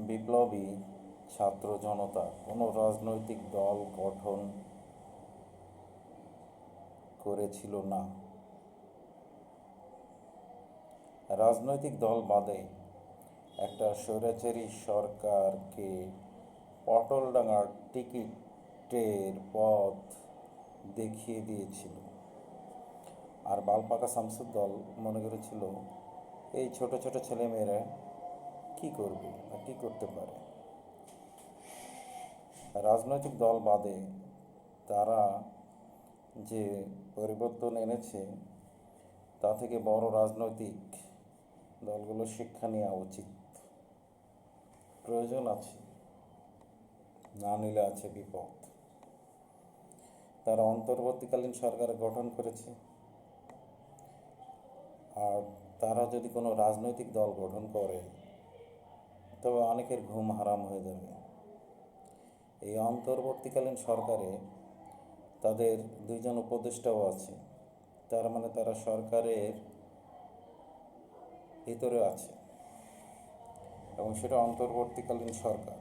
বিপ্লবী ছাত্র জনতা কোনো রাজনৈতিক দল গঠন করেছিল না। রাজনৈতিক দল বাদে একটা স্বৈরাচারী সরকারকে পটলডাঙ্গার টিকিটের পথ দেখিয়ে দিয়েছিল। আর বালপাকা শামসুর দল মনে করেছিল এই ছোট ছোট ছেলেমেয়েরা কী করবে বা কী করতে পারে। রাজনৈতিক দল বাদে তারা যে পরিবর্তন এনেছে তা থেকে বড় রাজনৈতিক দলগুলো শিক্ষা নেওয়া উচিত, প্রয়োজন আছে, না নিলে আছে বিপদ। তারা অন্তর্বর্তীকালীন সরকার গঠন করেছে, আর তারা যদি কোনো রাজনৈতিক দল গঠন করে তবে অনেকের ঘুম হারাম হয়ে যাবে। এই অন্তর্বর্তীকালীন সরকারে তাদের দুইজন উপদেষ্টাও আছে, তার মানে তারা সরকারের ভিতরে আছে এবং সেটা অন্তর্বর্তীকালীন সরকার।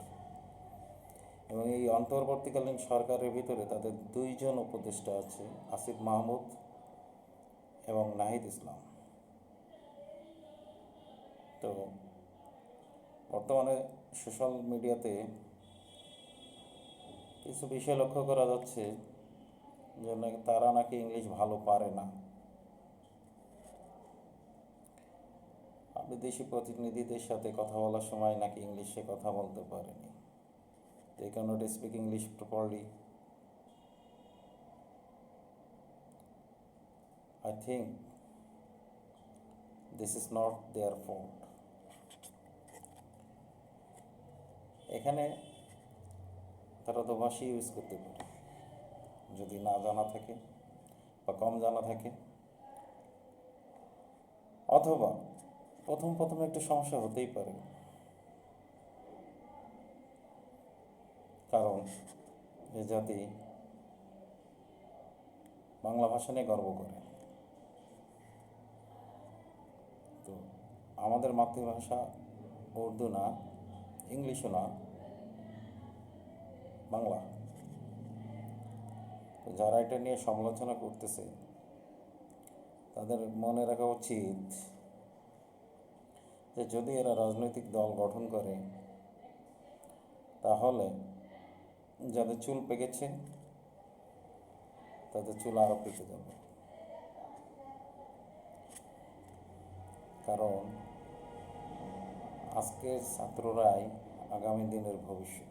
এবং এই অন্তর্বর্তীকালীন সরকারের ভিতরে তাদের দুইজন উপদেষ্টা আছে, আসিফ মাহমুদ এবং নাহিদ ইসলাম। তো বর্তমানে সোশ্যাল মিডিয়াতে কিছু বিষয় লক্ষ্য করা যাচ্ছে যে তারা নাকি ইংলিশ ভালো পারে না। বিদেশি প্রতিনিধিদের সাথে কথা বলার সময় নাকি ইংলিশে কথা বলতে পারেনি। They cannot speak English properly. I think this is not their fault. এখানে তারা তো ভাষী ইউজ করতে পারে, যদি না জানা থাকে বা কম জানা থাকে, অথবা প্রথম একটু সমস্যা হতেই পারে, কারণ এ জাতি বাংলা ভাষা নিয়ে গর্ব করে। তো আমাদের মাতৃভাষা উর্দু না, ইংলিশও না, বাংলা। তো যারা এটা নিয়ে সমালোচনা করতেছে তাদের মনে রাখা উচিত যে যদি এরা রাজনৈতিক দল গঠন করে তাহলে যাদের চুল পেকেছে তাদের চুল আরও পেকে যাবে, কারণ আজকের ছাত্ররাই আগামী দিনের ভবিষ্যৎ।